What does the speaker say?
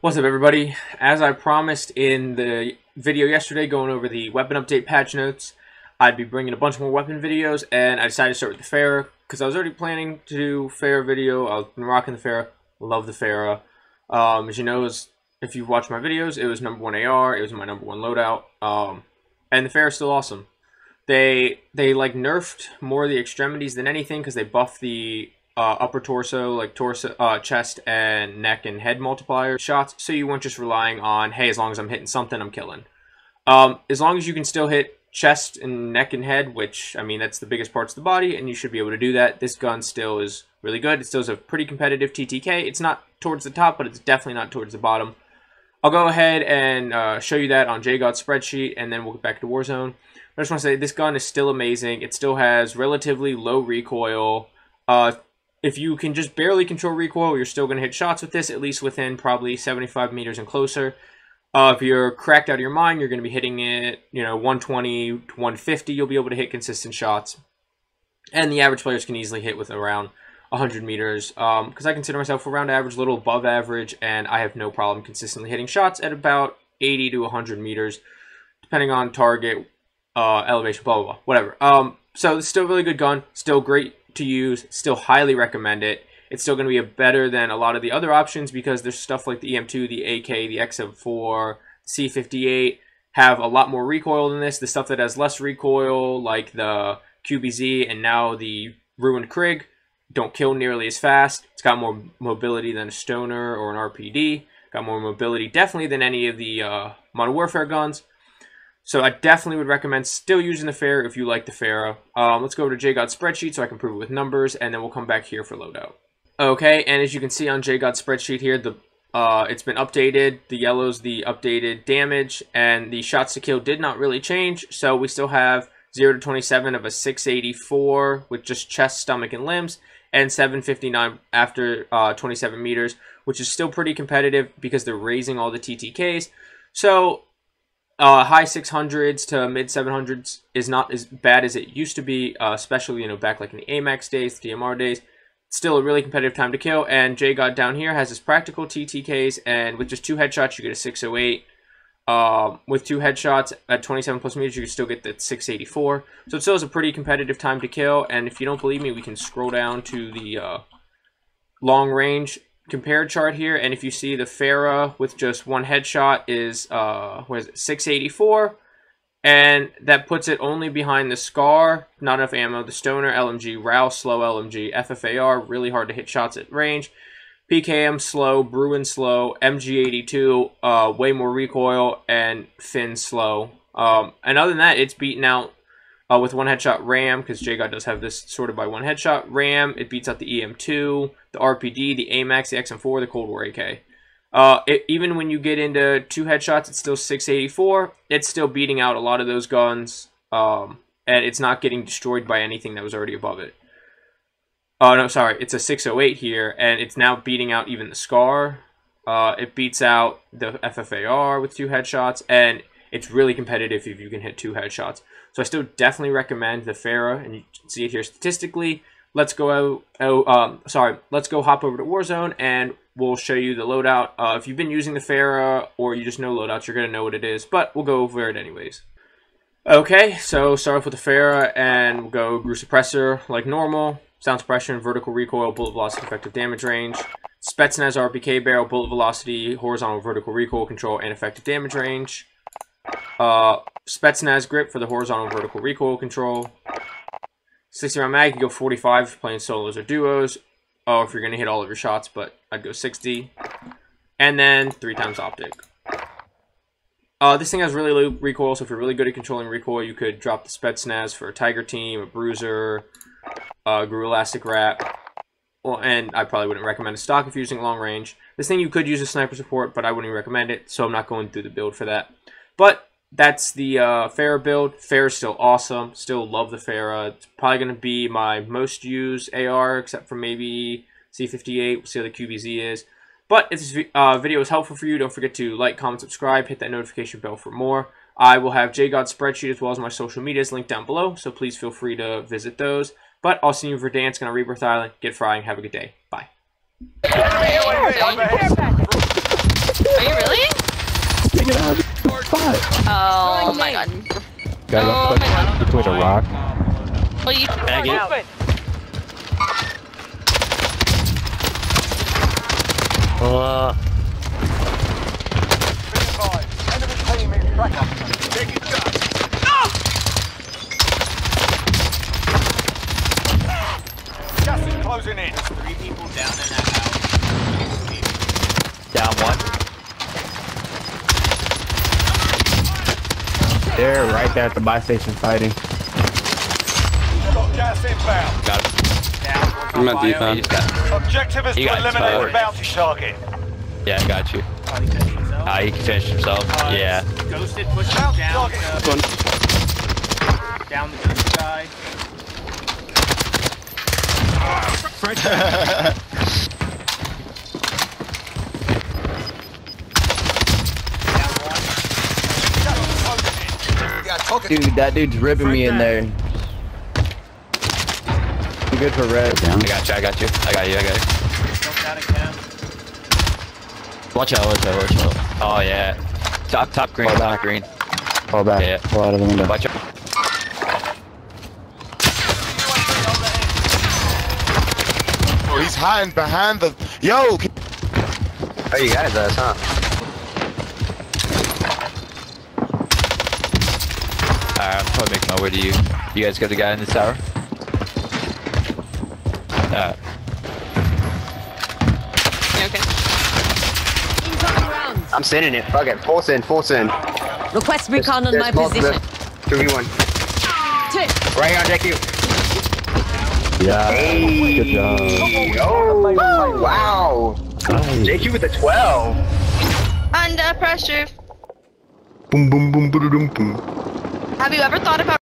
What's up, everybody? As I promised in the video yesterday going over the weapon update patch notes, I'd be bringing a bunch more weapon videos, and I decided to start with the FARA because I was already planning to do FARA video. I've been rocking the FARA, love the FARA. As you know, if you've watched my videos, it was #1 AR, it was my #1 loadout, and the FARA is still awesome. They like nerfed more of the extremities than anything because they buffed the upper torso, like chest and neck and head multiplier shots, so you weren't just relying on, hey, as long as I'm hitting something, I'm killing. As long as you can still hit chest and neck and head, which, I mean, that's the biggest parts of the body, and you should be able to do that. This gun still is really good. It still has a pretty competitive TTK. It's not towards the top, but it's definitely not towards the bottom. I'll go ahead and show you that on JGOD's spreadsheet, and then we'll get back to Warzone. I just want to say this gun is still amazing. It still has relatively low recoil. If you can just barely control recoil, you're still going to hit shots with this, at least within probably 75 meters and closer. If you're cracked out of your mind, you're going to be hitting it, 120 to 150. You'll be able to hit consistent shots. And the average players can easily hit with around 100 meters. Because I consider myself around average, a little above average, and I have no problem consistently hitting shots at about 80 to 100 meters, depending on target, elevation, blah, blah, blah, whatever. So it's still a really good gun, still great to use, still highly recommend it. It's still going to be better than a lot of the other options because there's stuff like the EM2, the AK, the XM4, C58 have a lot more recoil than this. The stuff that has less recoil, like the CODBOCW and now the Ruined Krig, don't kill nearly as fast. It's got more mobility than a Stoner or an RPD. Got more mobility definitely than any of the Modern Warfare guns. So I definitely would recommend still using the FARA if you like the FARA. Let's go over to JGOD's spreadsheet so I can prove it with numbers, and then we'll come back here for loadout. Okay, and as you can see on JGOD's spreadsheet here, it's been updated. The yellow's the updated damage, and the shots to kill did not really change. So we still have 0 to 27 of a 684 with just chest, stomach, and limbs, and 759 after 27 meters, which is still pretty competitive because they're raising all the TTKs. So high 600s to mid 700s is not as bad as it used to be, especially back like in the AMAX days, the DMR days. Still a really competitive time to kill, and JGOD down here has his practical TTKs, and with just 2 headshots you get a 608. With 2 headshots at 27 plus meters you can still get the 684. So it still is a pretty competitive time to kill, and if you don't believe me, we can scroll down to the long range compare chart here, and if you see the FARA with just 1 headshot is 684, and that puts it only behind the SCAR, not enough ammo, the Stoner, LMG, Royale, slow LMG, FFAR, really hard to hit shots at range, PKM slow, Bruin slow, MG82, way more recoil, and Finn slow. And other than that, it's beaten out with 1 headshot RAM, because JGOD does have this sorted by 1 headshot RAM. It beats out the EM2, the RPD, the AMAX, the XM4, the Cold War AK. Even when you get into 2 headshots, it's still 684. It's still beating out a lot of those guns, and it's not getting destroyed by anything that was already above it. Oh, no, sorry. It's a 608 here, and it's now beating out even the SCAR. It beats out the FFAR with 2 headshots, and it's really competitive if you can hit 2 headshots. So I still definitely recommend the FARA, and you can see it here statistically. Let's go let's go hop over to Warzone, and we'll show you the loadout. If you've been using the FARA, or you just know loadouts, you're going to know what it is, but we'll go over it anyways. Okay, so start off with the FARA, and we'll go Grew Suppressor like normal. Sound suppression, vertical recoil, bullet velocity, effective damage range. Spetsnaz RPK barrel, bullet velocity, horizontal vertical recoil control, and effective damage range. Spetsnaz grip for the horizontal vertical recoil control. 60 round mag, you go 45 if you're playing solos or duos. Oh, if you're going to hit all of your shots, but I'd go 60. And then 3 times optic. This thing has really low recoil, so if you're really good at controlling recoil, you could drop the Spetsnaz for a Tiger Team, a Bruiser, Grew Elastic Wrap. Well, and I probably wouldn't recommend a stock if you're using long range. This thing you could use a sniper support, but I wouldn't recommend it, so I'm not going through the build for that. But that's the FARA build. FARA's still awesome. Still love the FARA. It's probably going to be my most used AR, except for maybe C58. We'll see how the CODWZ is. But if this video is helpful for you, don't forget to like, comment, subscribe, hit that notification bell for more. I will have JGOD's spreadsheet as well as my social medias linked down below, so please feel free to visit those. But I'll see you for Verdansk on Rebirth Island. Get frying. Have a good day. Bye. get out of the spot. Oh my god. Guys, I'm stuck between a rock. Well, you Bag it. Closing in. 3 people down in that house. Down one. They're right there at the buy station fighting. Got gas inbound. Got him. Down. I'm at defense. Objective is He to got eliminate the exposed. bounty target. Yeah, I got you. He can finish himself. Yeah. Ghosted, pushing Bounty down. target. One. Down the ghost guy. Dude, that dude's ripping me in there. I'm good for red. I got you. I got you. I got you. I got you. Jumped out of camp. Watch out. Watch out. Watch out. Oh yeah. Top green. Top green. Fall back. Yeah. Fall out of the window. Watch out. Oh, he's hiding behind the. Yo! Oh, you got his ass, huh? Alright, I'm probably making my way to you. You guys got the guy in the tower? okay? I'm sending it. Fuck it. Full send. Full send. Request recon on my position. 2v1. Right on deck you. Yeah. Hey. Good job. Oh, wow. JQ with the 12. Under pressure. Boom, boom, boom, boom, boom, boom. Have you ever thought about